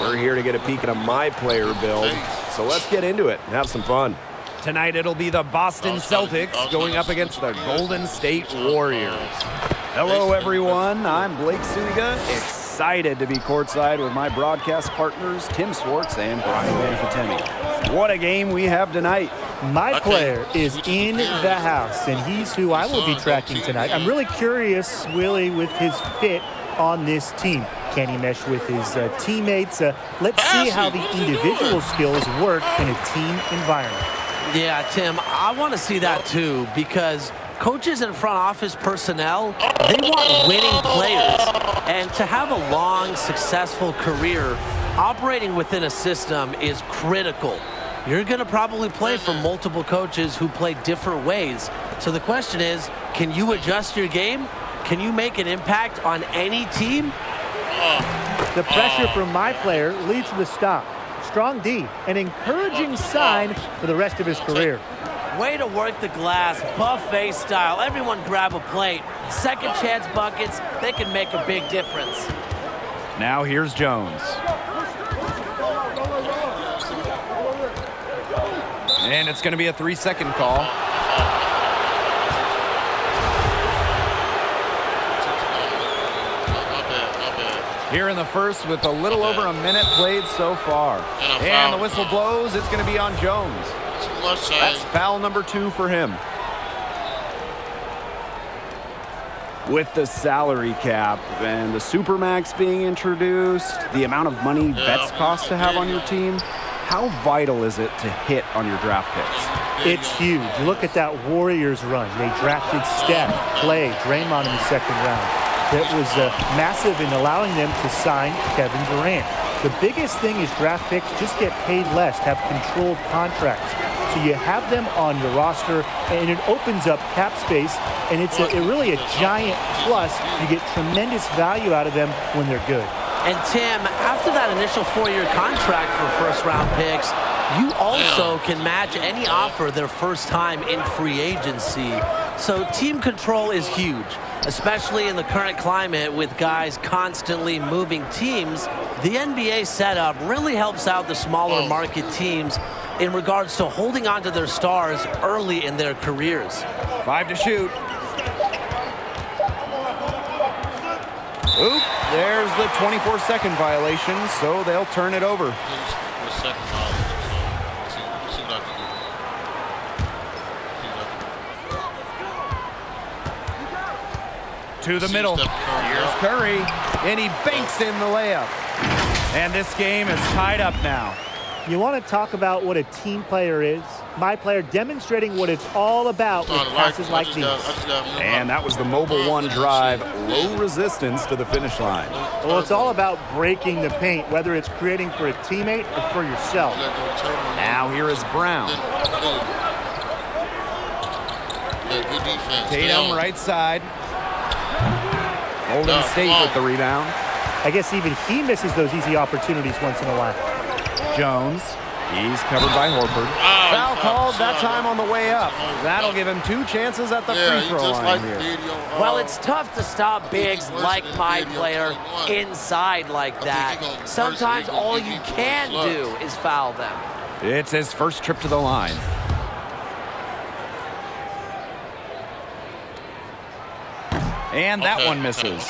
We're here to get a peek at a My Player build, so let's get into it and have some fun. Tonight it'll be the Boston Celtics going up against the Golden State Warriors. Hello everyone, I'm Blake Suniga, excited to be courtside with my broadcast partners Tim Swartz and Brian Manfitemi. What a game we have tonight. My player is in the house, and he's who I will be tracking tonight. I'm really curious, Willie, with his fit on this team. Can he mesh with his teammates? Let's see how the individual skills work in a team environment. Yeah, Tim, I want to see that too, because coaches and front office personnel, they want winning players. And to have a long, successful career, operating within a system is critical. You're going to probably play for multiple coaches who play different ways. So the question is, can you adjust your game? Can you make an impact on any team? The pressure from my player leads to the stop. Strong D, an encouraging sign for the rest of his career. Way to work the glass, buffet style. Everyone grab a plate. Second chance buckets, they can make a big difference. Now here's Jones. And it's going to be a 3-second call. Here in the first with a little over a minute played so far. And the whistle blows. It's going to be on Jones. That's foul number 2 for him. With the salary cap and the Supermax being introduced, the amount of money vets cost to have on your team, how vital is it to hit on your draft picks? It's huge. Look at that Warriors run. They drafted Steph, Clay, Draymond in the second round. That was massive in allowing them to sign Kevin Durant. The biggest thing is draft picks just get paid less, have controlled contracts. So you have them on your roster, and it opens up cap space, and it's really a giant plus. You get tremendous value out of them when they're good. And Tim, after that initial 4-year contract for first-round picks, you also can match any offer their first time in free agency. So team control is huge, especially in the current climate with guys constantly moving teams. The NBA setup really helps out the smaller market teams in regards to holding on to their stars early in their careers. 5 to shoot. Oop, there's the 24-second violation, so they'll turn it over. To the middle. Here's Curry, and he banks in the layup. And this game is tied up now. You want to talk about what a team player is? My player demonstrating what it's all about with passes like these. And that was the Mobile One drive, low resistance to the finish line. Well, it's all about breaking the paint, whether it's creating for a teammate or for yourself. Now here is Brown. Tatum right side. Golden State with the rebound. I guess even he misses those easy opportunities once in a while. Jones, he's covered by Horford. Foul called that time on the way up. That'll give him 2 chances at the free throw line here. Well, it's tough to stop bigs like my player inside like that. Sometimes all you can do is foul them. It's his first trip to the line. And that one misses.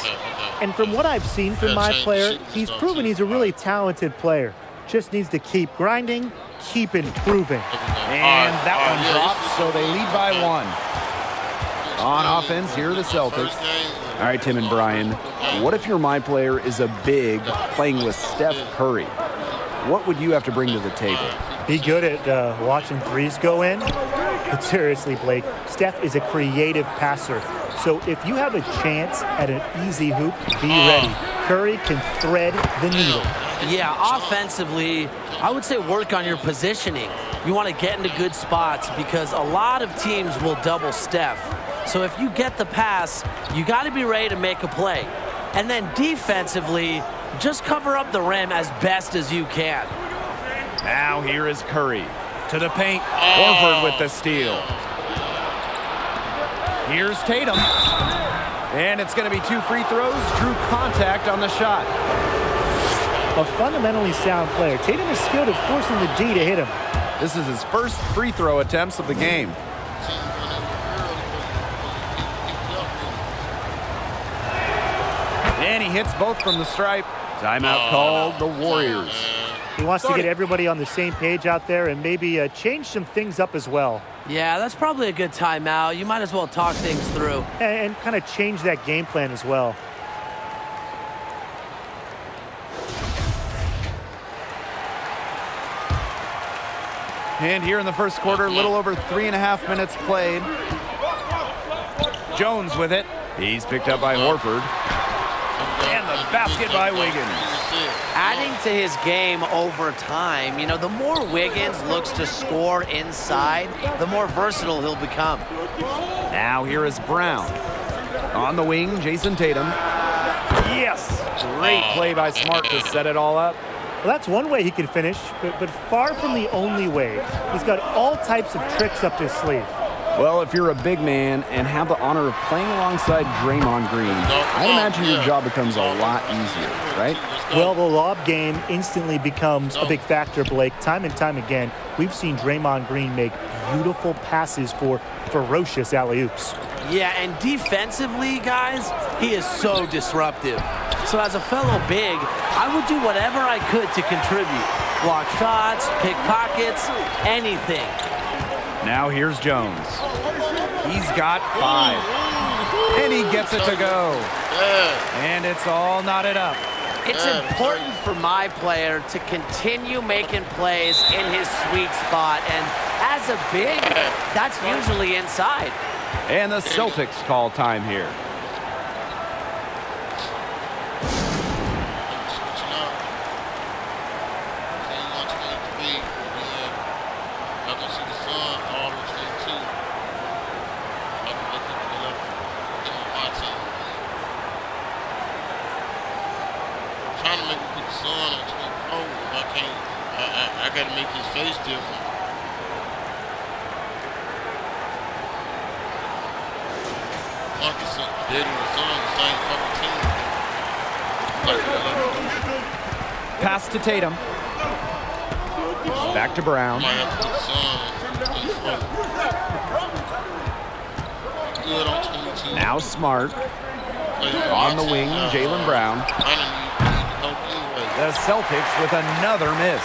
And from what I've seen from my player, he's proven he's a really talented player. Just needs to keep grinding, keep improving. And that one drops, so they lead by 1. On offense, here are the Celtics. All right, Tim and Brian, what if your My Player is a big playing with Steph Curry? What would you have to bring to the table? Be good at watching threes go in. But seriously, Blake, Steph is a creative passer. So if you have a chance at an easy hoop, be ready. Curry can thread the needle. Yeah, offensively, I would say work on your positioning. You want to get into good spots because a lot of teams will double Steph. So if you get the pass, you got to be ready to make a play. And then defensively, just cover up the rim as best as you can. Now here is Curry. To the paint, Horford with the steal. Here's Tatum. And it's going to be 2 free throws. Drew contact on the shot. a fundamentally sound player. Tatum is skilled at forcing the D to hit him. This is his first free throw attempts of the game. And he hits both from the stripe. Timeout called the Warriors. He wants to get everybody on the same page out there and maybe change some things up as well. Yeah, that's probably a good timeout. You might as well talk things through. And kind of change that game plan as well. And here in the first quarter, a little over 3.5 minutes played. Jones with it. He's picked up by Horford. And the basket by Wiggins. Adding to his game over time, you know, the more Wiggins looks to score inside, the more versatile he'll become. Now here is Brown. On the wing, Jason Tatum. Yes! Great play by Smart to set it all up. Well, that's one way he can finish, but far from the only way. He's got all types of tricks up his sleeve. Well, if you're a big man and have the honor of playing alongside Draymond Green, I'd imagine your job becomes a lot easier, right? Well, the lob game instantly becomes a big factor, Blake. Time and time again, we've seen Draymond Green make beautiful passes for ferocious alley-oops. Yeah, and defensively, guys, he is so disruptive. So as a fellow big, I would do whatever I could to contribute. Block shots, pick pockets, anything. Now here's Jones. He's got 5. And he gets it to go. And it's all knotted up. It's important for my player to continue making plays in his sweet spot. And as a big, that's usually inside. And the Celtics call time here. I gotta make his face different. Marcus dating the son, same fucking team. Pass to Tatum. Back to Brown. Might have to put the son. Good on 22. Now Smart. On the wing, Jaylen Brown. The Celtics with another miss.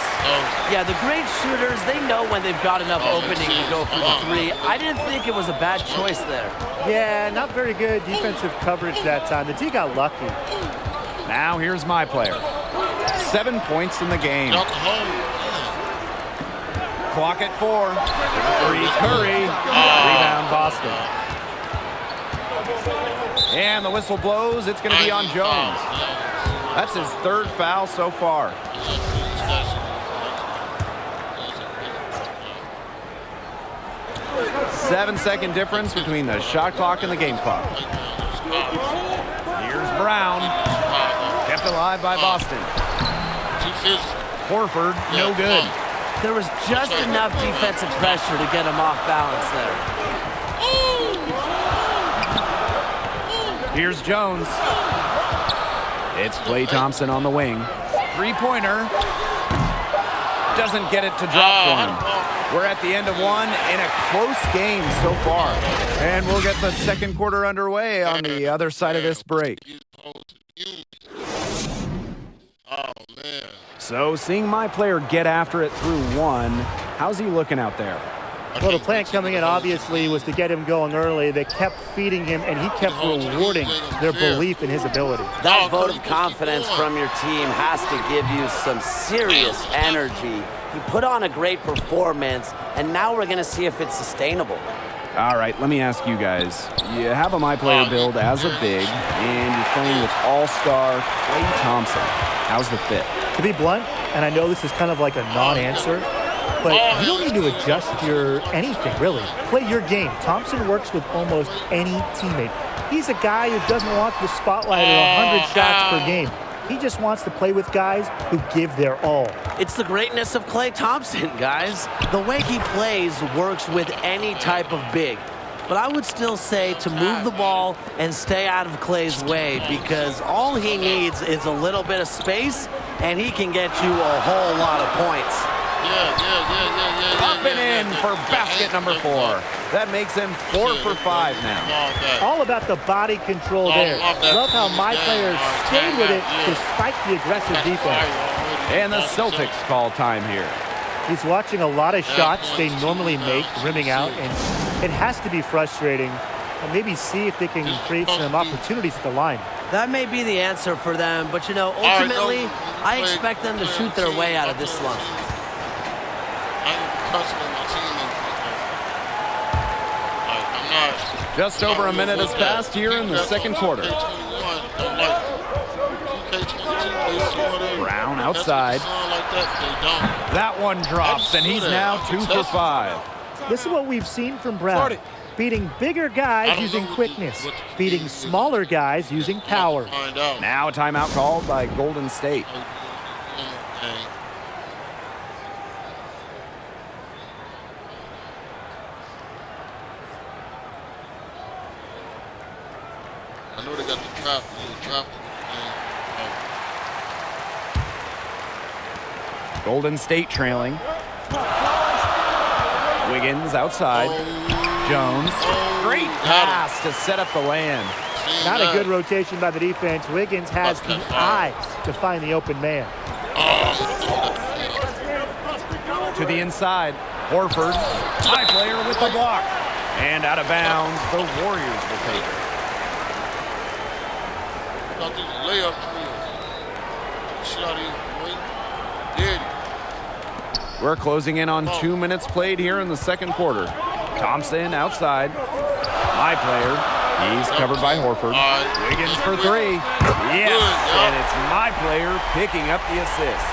Yeah, the great shooters, they know when they've got enough opening to go for the three. I didn't think it was a bad choice there. Yeah, not very good defensive coverage that time. The D got lucky. Now here's my player. 7 points in the game. Clock at 4. Free Curry. Rebound Boston. And the whistle blows. It's going to be on Jones. That's his 3rd foul so far. Seven-second difference between the shot clock and the game clock. Here's Brown. Kept alive by Boston. Horford, no good. There was just enough defensive pressure to get him off balance there. Here's Jones. It's Klay Thompson on the wing. Three-pointer. Doesn't get it to drop for him. We're at the end of one in a close game so far. And we'll get the second quarter underway on the other side of this break. So seeing my player get after it through one, how's he looking out there? Well, the plan coming in, obviously, was to get him going early. They kept feeding him, and he kept rewarding their belief in his ability. That vote of confidence from your team has to give you some serious energy. He put on a great performance, and now we're going to see if it's sustainable. All right, let me ask you guys. You have a my player build as a big, and you're playing with all-star Klay Thompson. How's the fit? To be blunt, and I know this is kind of like a non-answer, but you don't need to adjust your anything, really. Play your game. Thompson works with almost any teammate. He's a guy who doesn't want the spotlight or 100 shots per game. He just wants to play with guys who give their all. It's the greatness of Klay Thompson, guys. The way he plays works with any type of big. But I would still say to move the ball and stay out of Klay's way, because all he needs is a little bit of space and he can get you a whole lot of points. Up and in for basket number 4. That makes him 4 for 5 now. All about the body control there. Love how my players stayed with it despite the aggressive defense. And the Celtics call time here. He's watching a lot of shots they normally make, rimming out, and it has to be frustrating. And maybe see if they can create some opportunities at the line. That may be the answer for them, but, you know, ultimately, I expect them to shoot their way out of this slump. Just over a minute has passed here in the second quarter. Brown outside. That one drops, and he's now 2 for 5. This is what we've seen from Brown. Beating bigger guys using quickness. Beating smaller guys using power. Now a timeout called by Golden State. I know they got the draft. Golden State trailing. Wiggins outside. Jones. Great pass to set up the lay-in. Not a good rotation by the defense. Wiggins has the eyes to find the open man. To the inside. Horford. High player with the block. And out of bounds. The Warriors will take it. Layup. We're closing in on 2 minutes played here in the second quarter. Thompson outside. My player. He's covered by Horford. Wiggins for 3. Yes, and it's my player picking up the assist.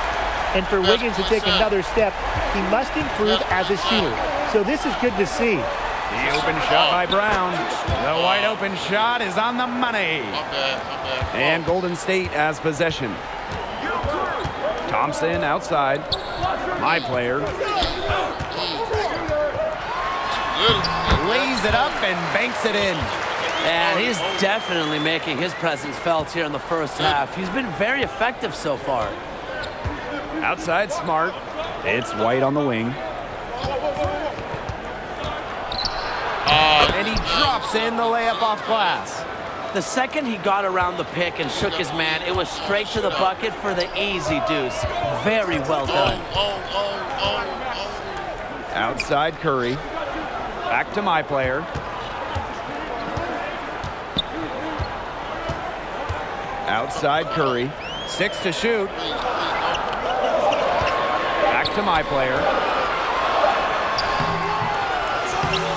And for Wiggins to take another step, he must improve as a shooter. So this is good to see. The open shot by Brown. The wide open shot is on the money. And Golden State has possession. Thompson outside. My player. Lays it up and banks it in. And he's definitely making his presence felt here in the first half. He's been very effective so far. Outside Smart. It's White on the wing. And he drops in the layup off glass. The second he got around the pick and shook his man, it was straight to the bucket for the easy deuce. Very well done. Outside Curry. Back to my player. Outside Curry. 6 to shoot. Back to my player.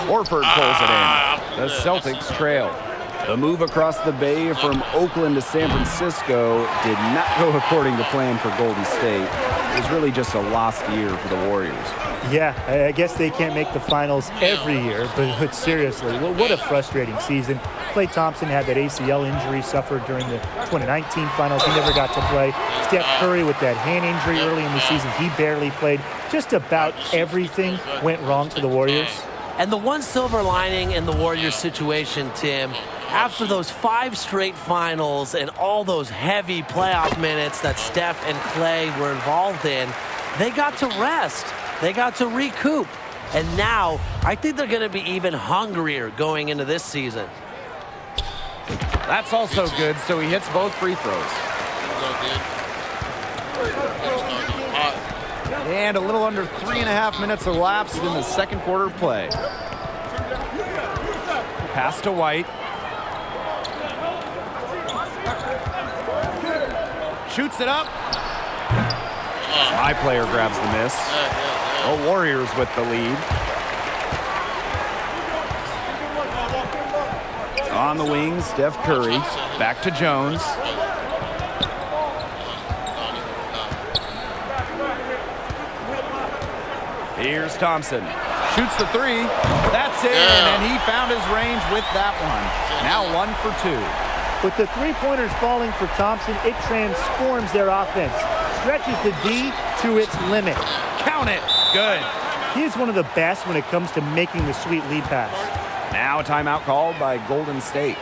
Horford pulls it in. The Celtics trail. The move across the bay from Oakland to San Francisco did not go according to plan for Golden State. It was really just a lost year for the Warriors. Yeah, I guess they can't make the finals every year, but seriously, what a frustrating season. Klay Thompson had that ACL injury suffered during the 2019 finals. He never got to play. Steph Curry with that hand injury early in the season. He barely played. Just about everything went wrong for the Warriors. And the one silver lining in the Warriors situation, Tim, after those 5 straight finals and all those heavy playoff minutes that Steph and Klay were involved in, they got to rest. They got to recoup. And now, I think they're going to be even hungrier going into this season. That's also good, so he hits both free throws. And a little under 3.5 minutes elapsed in the second quarter play. Pass to White. Shoots it up. My player grabs the miss. The Warriors with the lead. On the wing, Steph Curry. Back to Jones. Here's Thompson. Shoots the 3. That's in, and he found his range with that one. Now 1 for 2. With the three-pointers falling for Thompson, it transforms their offense. Stretches the D to its limit. Count it. Good. He is one of the best when it comes to making the sweet lead pass. Now a timeout called by Golden State.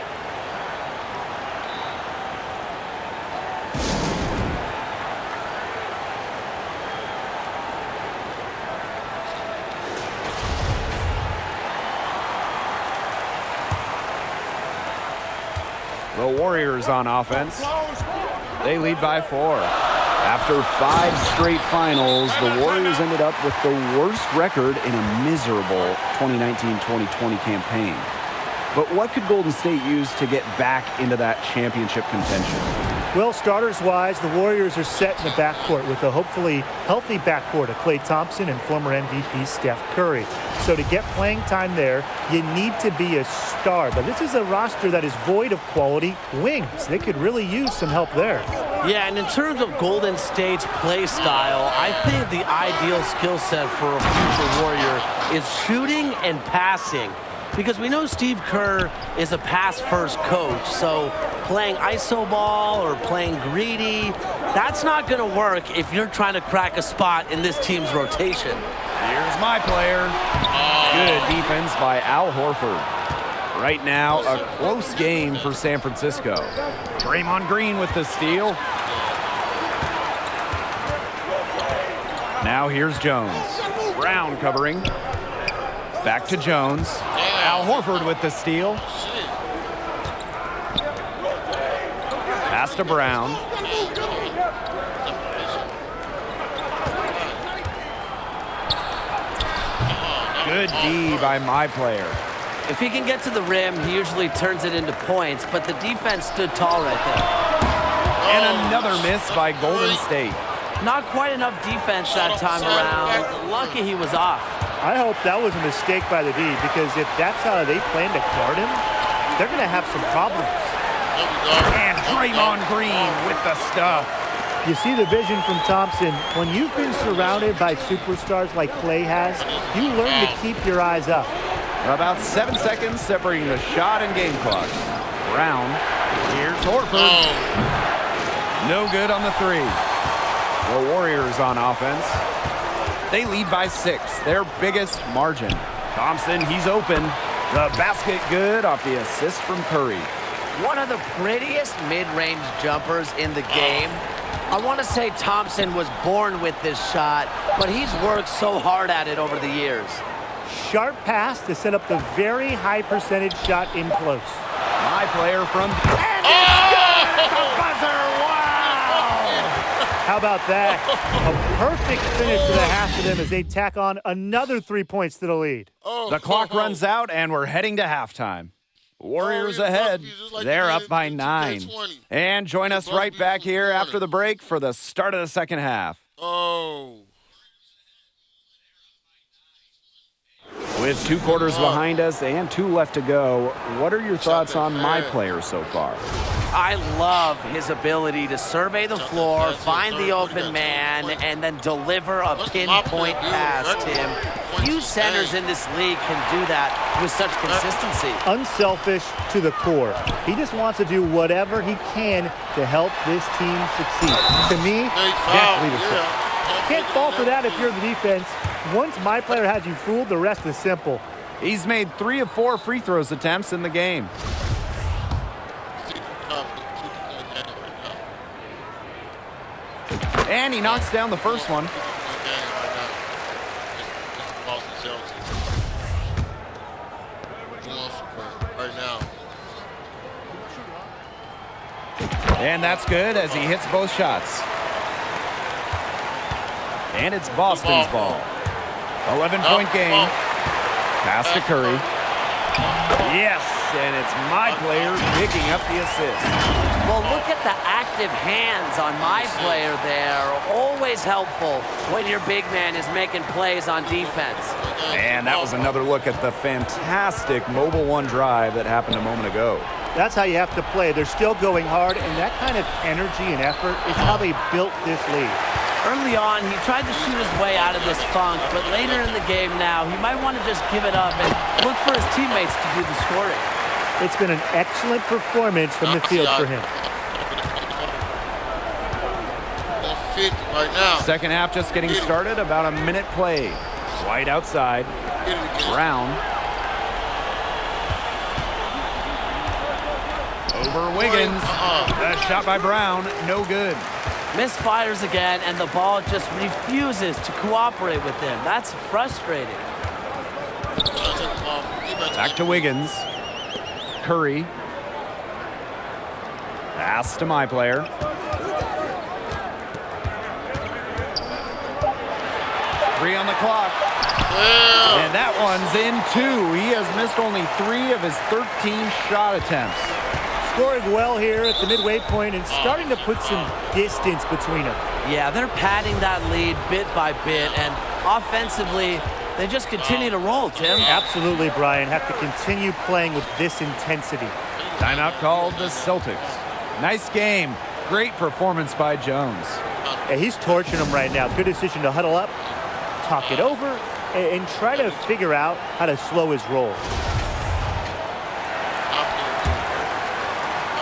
The Warriors on offense. They lead by 4. After 5 straight finals, the Warriors ended up with the worst record in a miserable 2019-2020 campaign. But what could Golden State use to get back into that championship contention? Well, starters-wise, the Warriors are set in the backcourt with a hopefully healthy backcourt of Klay Thompson and former MVP Steph Curry. So to get playing time there, you need to be a star. But this is a roster that is void of quality wings. They could really use some help there. Yeah, and in terms of Golden State's play style, I think the ideal skill set for a future Warrior is shooting and passing. Because we know Steve Kerr is a pass-first coach, so playing iso ball or playing greedy, that's not going to work if you're trying to crack a spot in this team's rotation. Here's my player. Good defense by Al Horford. Right now, a close game for San Francisco. Draymond Green with the steal. Now here's Jones. Brown covering. Back to Jones. Al Horford with the steal. Pass to Brown. Good D by my player. If he can get to the rim, he usually turns it into points, but the defense stood tall right there. And another miss by Golden State. Not quite enough defense that time around. Lucky he was off. I hope that was a mistake by the D, because if that's how they plan to guard him, they're going to have some problems. And Draymond Green with the stuff. You see the vision from Thompson. When you've been surrounded by superstars like Klay has, you learn to keep your eyes up. About 7 seconds separating the shot and game clock. Brown. Here's Horford. No good on the 3. The Warriors on offense. They lead by 6, their biggest margin. Thompson, he's open. The basket good off the assist from Curry. One of the prettiest mid-range jumpers in the game. I want to say Thompson was born with this shot, but he's worked so hard at it over the years. Sharp pass to set up the very high percentage shot in close. My player from... And it's good at the buzzer! Wow! How about that? A perfect finish to the half for them as they tack on another 3 points to the lead. The clock runs out, and we're heading to halftime. Warriors ahead. They're up by 9. And join us right back here after the break for the start of the second half. With 2 quarters behind us and 2 left to go, what are your thoughts on my player so far? I love his ability to survey the floor, find the open man, and then deliver a pinpoint pass, Tim. Few centers in this league can do that with such consistency. Unselfish to the core. He just wants to do whatever he can to help this team succeed. To me, that's leadership. Can't fall for that if you're the defense. Once my player has you fooled, the rest is simple. He's made 3 of 4 free throws attempts in the game. And he knocks down the first one. And that's good as he hits both shots. And it's Boston's ball. 11-point game. Pass to Curry. Yes, and it's my player picking up the assist. Well, look at the active hands on my player there. Always helpful when your big man is making plays on defense. And that was another look at the fantastic Mobile One drive that happened a moment ago. That's how you have to play. They're still going hard, and that kind of energy and effort is how they built this lead. Early on, he tried to shoot his way out of this funk, but later in the game now, he might want to just give it up and look for his teammates to do the scoring. It's been an excellent performance from the field for him. Right now. Second half just getting started, about a minute played. White outside. Brown. Over Wiggins. A shot by Brown, no good. Misfires again, and the ball just refuses to cooperate with him. That's frustrating. Back to Wiggins. Curry. Pass to my player. Three on the clock. Yeah. And that one's in 2. He has missed only 3 of his 13 shot attempts. Scoring well here at the midway point and starting to put some distance between them. Yeah, they're padding that lead bit by bit, and offensively, they just continue to roll, Tim. Absolutely, Brian. Have to continue playing with this intensity. Timeout called the Celtics. Nice game. Great performance by Jones. Yeah, he's torching them right now. Good decision to huddle up, talk it over, and try to figure out how to slow his roll.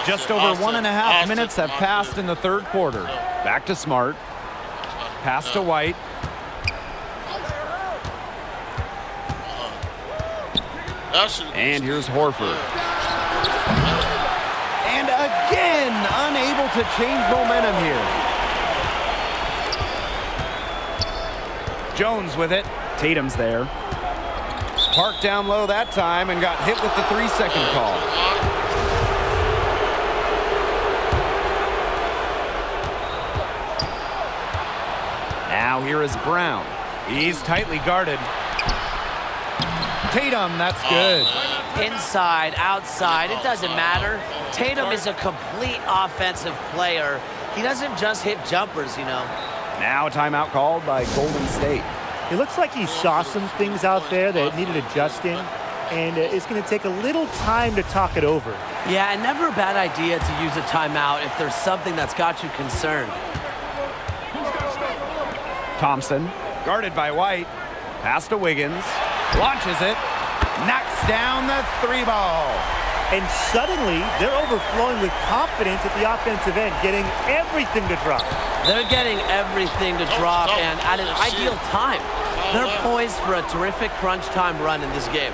Just over 1.5 minutes have passed in the third quarter. Back to Smart. Pass to White. And here's Horford. And again, unable to change momentum here. Jones with it. Tatum's there. Parked down low that time and got hit with the 3-second call. Now here is Brown. He's tightly guarded. Tatum, that's good. Inside, outside, it doesn't matter. Tatum is a complete offensive player. He doesn't just hit jumpers, you know. Now a timeout called by Golden State. It looks like he saw some things out there that needed adjusting, and it's going to take a little time to talk it over. Yeah, and never a bad idea to use a timeout if there's something that's got you concerned. Thompson, guarded by White. Pass to Wiggins. Launches it. Knocks down the 3-ball. And suddenly, they're overflowing with confidence at the offensive end, getting everything to drop. They're getting everything to drop, and at an ideal time. They're poised for a terrific crunch time run in this game.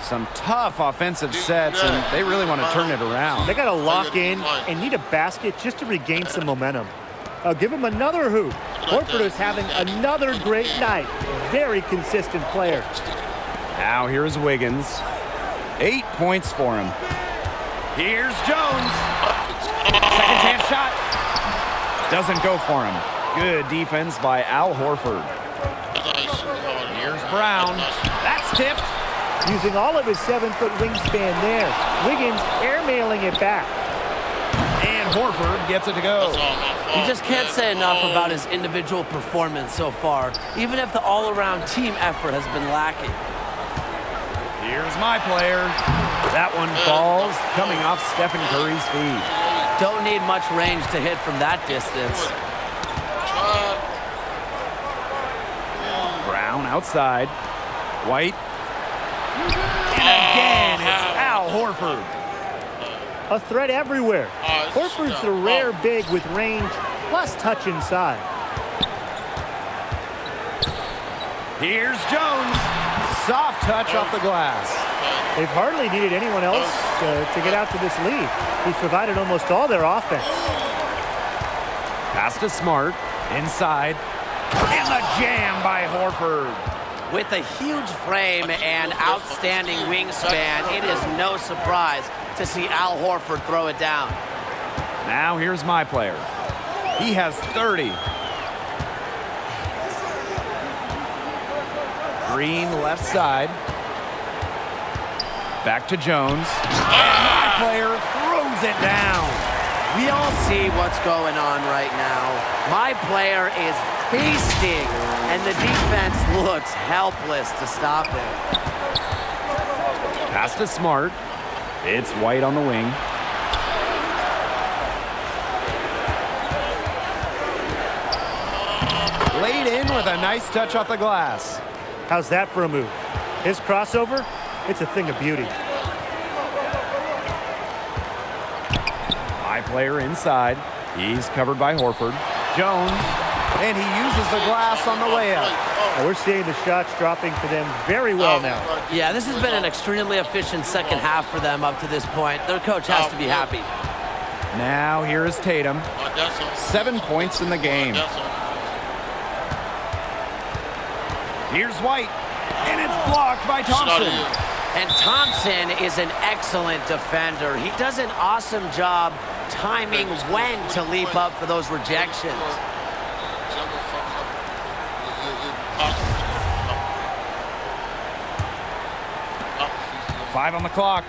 Some tough offensive sets, and they really want to turn it around. They got to lock in and need a basket just to regain some momentum. Give him another hoop. Horford is having another great night. Very consistent player. Now here's Wiggins. 8 points for him. Here's Jones. Second chance shot. Doesn't go for him. Good defense by Al Horford. Here's Brown. That's tipped. Using all of his 7-foot wingspan there. Wiggins airmailing it back. And Horford gets it to go. You just can't say enough about his individual performance so far, even if the all-around team effort has been lacking. Here's my player. That one falls, coming off Stephen Curry's feet. Don't need much range to hit from that distance. Brown outside. White. And again, it's Al Horford. A threat everywhere. Horford's the rare big with range plus touch inside. Here's Jones. Soft touch off the glass. They've hardly needed anyone else to get out to this lead. He's provided almost all their offense. Pass to Smart. Inside. And the jam by Horford. With a huge frame and outstanding wingspan, it is no surprise to see Al Horford throw it down. Now here's my player. He has 30. Green left side. Back to Jones. And my player throws it down. We all see what's going on right now. My player is feasting, and the defense looks helpless to stop him. Pass to Smart. It's White on the wing. Laid in with a nice touch off the glass. How's that for a move? His crossover, it's a thing of beauty. My player inside. He's covered by Horford. Jones, and he uses the glass on the way up. Now we're seeing the shots dropping for them very well now. Yeah, this has been an extremely efficient second half for them up to this point. Their coach has to be happy. Now here is Tatum. 7 points in the game. Here's White, and it's blocked by Thompson. And Thompson is an excellent defender. He does an awesome job timing when to leap up for those rejections. 5 on the clock.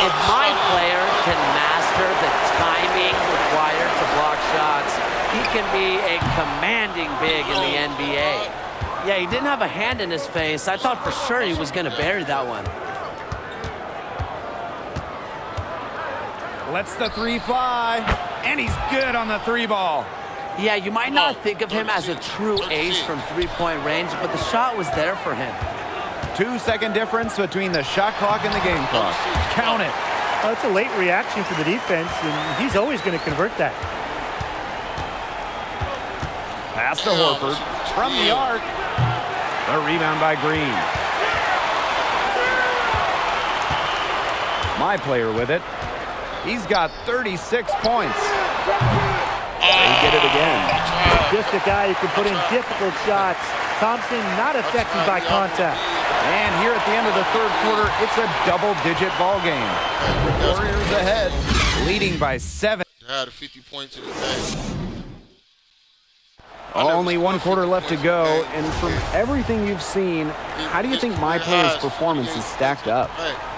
If my player can master the timing required to block shots, he can be a commanding big in the NBA. Yeah, he didn't have a hand in his face. I thought for sure he was going to bury that one. Lets the 3 fly, and he's good on the 3 ball. Yeah, you might not think of him as a true ace from three-point range, but the shot was there for him. 2-second difference between the shot clock and the game clock. Count it. Well, it's a late reaction for the defense, and he's always going to convert that. Pass to Horford from the arc. The rebound by Green. My player with it. He's got 36 points. They get it again. Just a guy who can put in difficult shots. Thompson not affected by contact. And here at the end of the third quarter, it's a double-digit ball game. The Warriors ahead, leading by 7. Had 50 points in the game. Only 1 quarter left to go, and from everything you've seen, how do you think my player's performance is stacked up?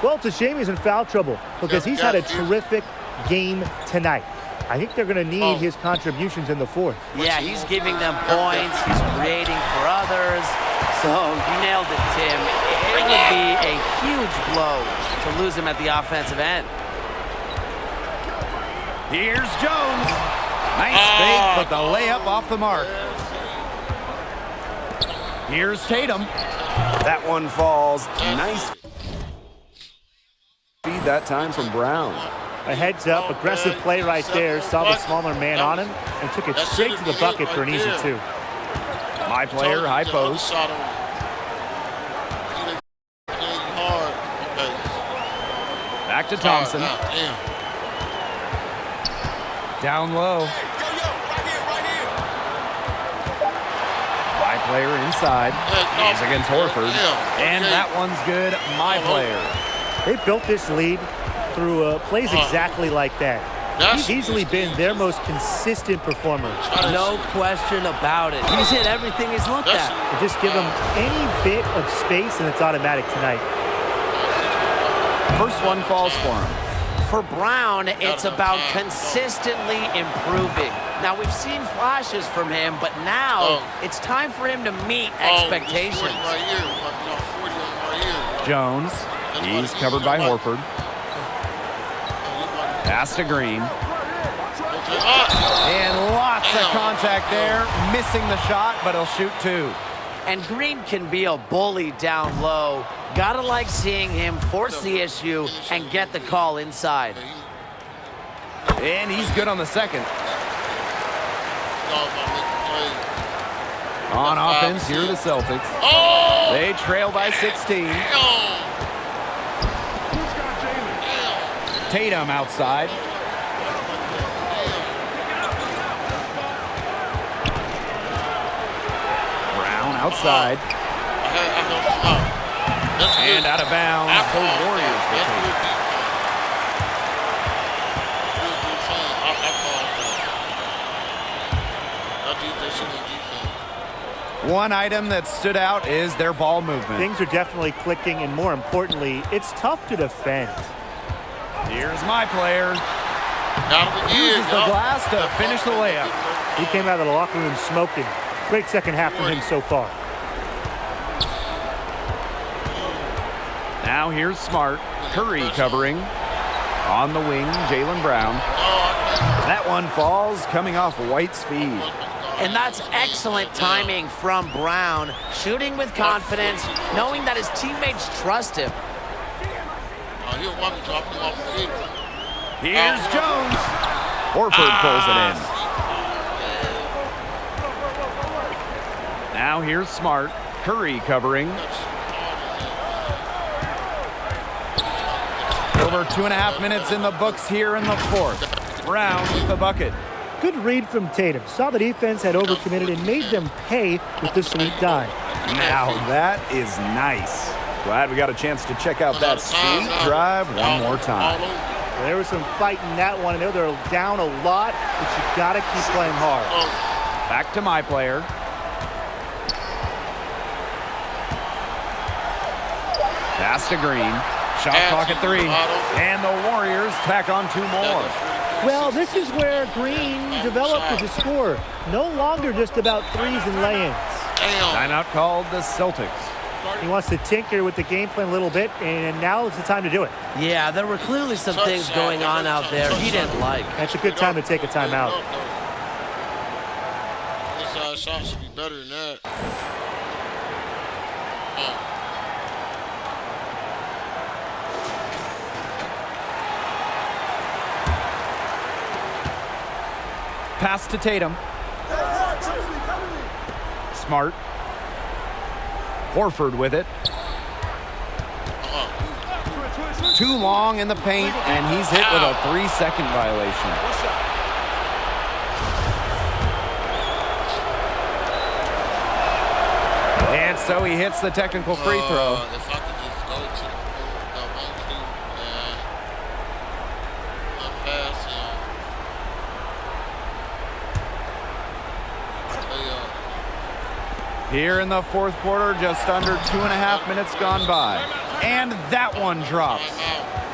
Well, it's a shame he's in foul trouble because he's had a terrific game tonight. I think they're going to need his contributions in the fourth. Yeah, he's giving them points. He's creating for others. So you nailed it, Tim. It would be a huge blow to lose him at the offensive end. Here's Jones. Nice fake, but the layup off the mark. Here's Tatum. That one falls. Nice feed that time from Brown. A heads-up, aggressive play right there. Saw the smaller man on him and took it straight to the bucket for an easy 2. My player, high post. Back to Thompson. Down low. My player inside. He's against Horford. And that one's good. My player. They built this lead through plays exactly like that. He's easily been their most consistent performer. No question about it. He's hit everything he's looked at. Just give him any bit of space and it's automatic tonight. First one falls for him. For Brown, it's about consistently improving. Now, we've seen flashes from him, but now it's time for him to meet expectations. Jones, he's covered by Horford. Pass to Green. And lots of contact there. Missing the shot, but he'll shoot 2. And Green can be a bully down low. Gotta like seeing him force the issue and get the call inside. And he's good on the second. On offense, here are the Celtics. They trail by 16. Tatum outside. Brown outside. And out of bounds. The Warriors will take it. One item that stood out is their ball movement. Things are definitely clicking, and more importantly, it's tough to defend. Here's my player. Uses the glass to finish the layup. He came out of the locker room smoking. Great second half from him so far. Now here's Smart. Curry covering. On the wing, Jaylen Brown. That one falls, coming off White's feed. And that's excellent timing from Brown. Shooting with confidence, knowing that his teammates trust him. Here's Jones. Horford pulls it in. Now here's Smart. Curry covering. Over 2.5 minutes in the books here in the fourth. Brown with the bucket. Good read from Tatum. Saw the defense had overcommitted and made them pay with the sweet dime. Now that is nice. Glad we got a chance to check out that sweet drive one more time. Well, there was some fight in that one. I know they're down a lot, but you got to keep playing hard. Back to my player. Pass to Green. Shot clock at 3. And the Warriors tack on 2 more. Well, this is where Green developed as a scorer. No longer just about threes and lay-ins. Timeout called the Celtics. He wants to tinker with the game plan a little bit, and now is the time to do it. Yeah, there were clearly some things going on out there he didn't like. That's a good time to take a timeout. Inside shot should be better than that. Pass to Tatum. Smart. Horford with it. Too long in the paint, and he's hit with a 3-second violation. And so he hits the technical free throw. If I could just go to the and pass him. Here in the fourth quarter, just under 2.5 minutes gone by. And that one drops.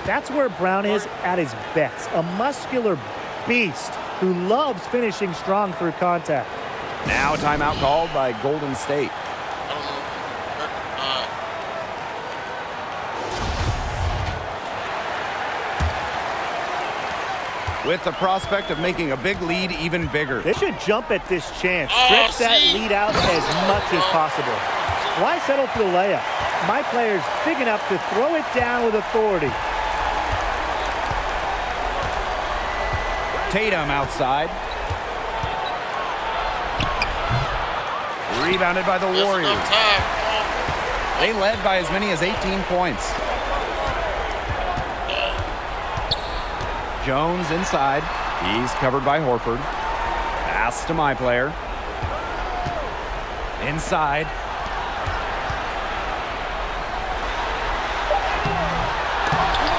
That's where Brown is at his best. A muscular beast who loves finishing strong through contact. Now timeout called by Golden State. With the prospect of making a big lead even bigger. They should jump at this chance. Stretch that lead out as much as possible. Why settle for the layup? My player's big enough to throw it down with authority. Tatum outside. Rebounded by the Warriors. They led by as many as 18 points. Jones inside. He's covered by Horford. Pass to my player. Inside.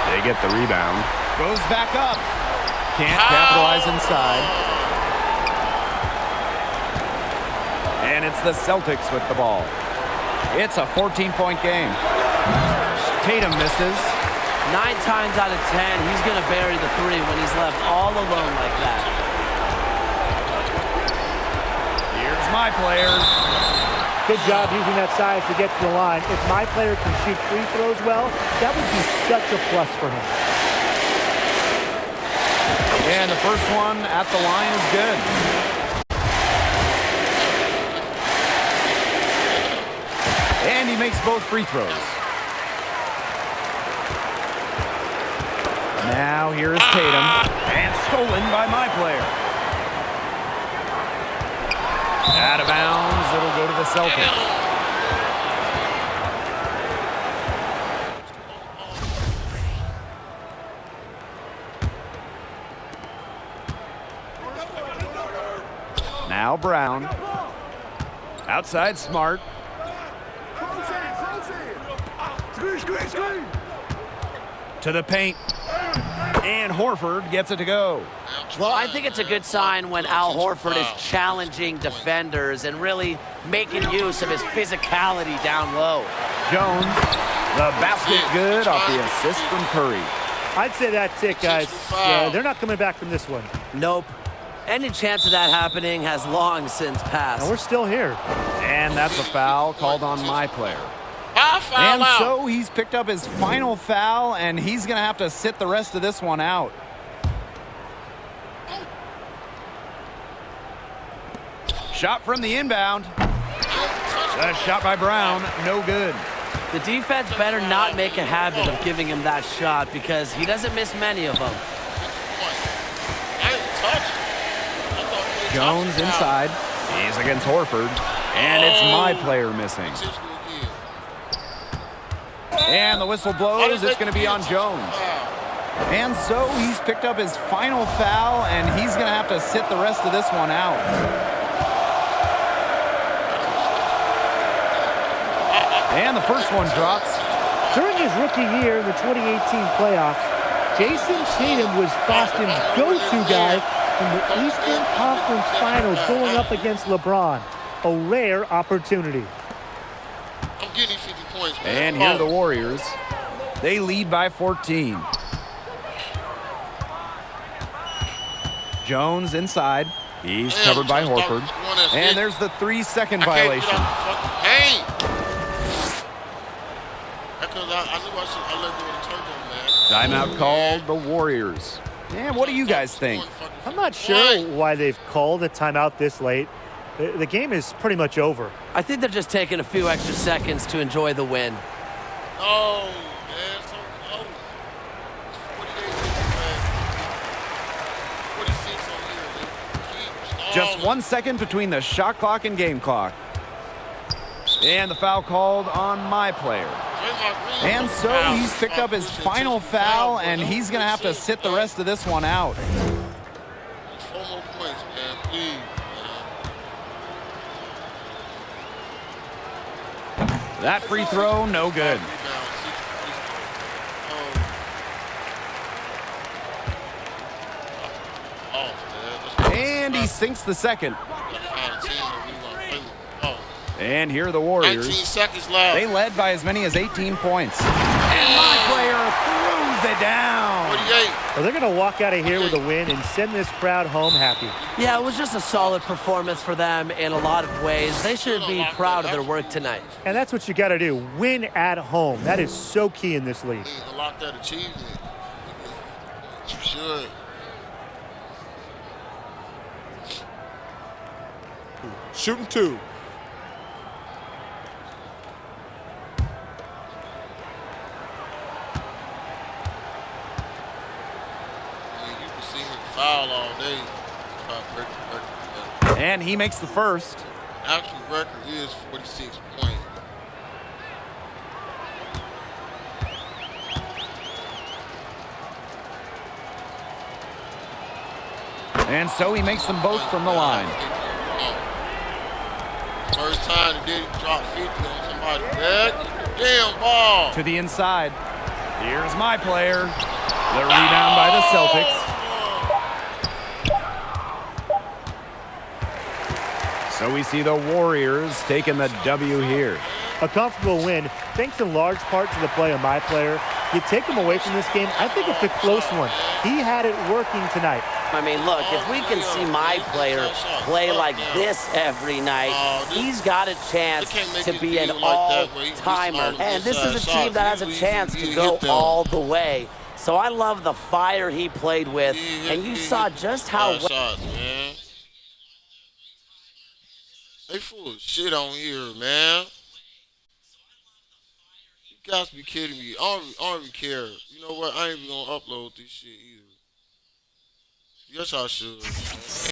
They get the rebound. Goes back up. Can't capitalize inside. And it's the Celtics with the ball. It's a 14-point game. Tatum misses. 9 times out of 10, he's going to bury the 3 when he's left all alone like that. Here's my player. Good job using that size to get to the line. If my player can shoot free throws well, that would be such a plus for him. And the first one at the line is good. And he makes both free throws. Now here is Tatum, and stolen by my player. Out of bounds, it'll go to the Celtics. Now Brown. Outside Smart. To the paint. And Horford gets it to go. Well, I think it's a good sign when Al Horford is challenging defenders and really making use of his physicality down low. Jones, the basket good off the assist from Curry. I'd say that's it, guys. They're not coming back from this one. Nope. Any chance of that happening has long since passed. And we're still here. And that's a foul called on my player. Foul and so he's picked up his final foul, and he's going to have to sit the rest of this one out. Shot from the inbound. A shot by Brown, no good. The defense better not make a habit of giving him that shot because he doesn't miss many of them. Jones inside. He's against Horford. And it's my player missing. And the whistle blows. It's going to be on Jones. And so he's picked up his final foul, and he's going to have to sit the rest of this one out. And the first one drops. During his rookie year in the 2018 playoffs, Jason Tatum was Boston's go-to guy in the Eastern Conference Finals going up against LeBron. A rare opportunity. I'm getting 50 points, man. And here are the Warriors. They lead by 14. Jones inside. He's covered by Horford. And there's the 3-second violation. Hey! Because I knew I let go of the turbo, man. Timeout called the Warriors. And what do you guys think? I'm not sure why they've called a timeout this late. The game is pretty much over. I think they're just taking a few extra seconds to enjoy the win. No, man. So, no. It's 48 man. 46 on here. Just 1 second between the shot clock and game clock. And the foul called on my player. And so he's picked up his final foul, and he's going to have to sit the rest of this one out. 4 more points, man. Please, man. That free throw, no good. And he sinks the second. And here are the Warriors. 19 seconds left. They led by as many as 18 points. And my player throws it down. 48. Well, they're going to walk out of here with a win and send this crowd home happy. Yeah, it was just a solid performance for them in a lot of ways. They should be proud of their work tonight. And that's what you got to do. Win at home. That is so key in this league. A lot that achievement. You should. Shooting 2. Foul all day. And he makes the first. Actual record is 46 points. And so he makes them both from the line. First time he did drop 50 on somebody. Damn ball. To the inside. Here's my player. The rebound by the Celtics. So we see the Warriors taking the W here. A comfortable win, thanks in large part to the play of my player. You take him away from this game, I think it's a close one. He had it working tonight. I mean, look, if we can see my player play like this every night, he's got a chance to be an all-timer. And this is a team that has a chance to go all the way. So I love the fire he played with, and you saw just how well. They full of shit on here, man. You guys be kidding me. I don't even care. You know what? I ain't even gonna upload this shit either. Yes, I should.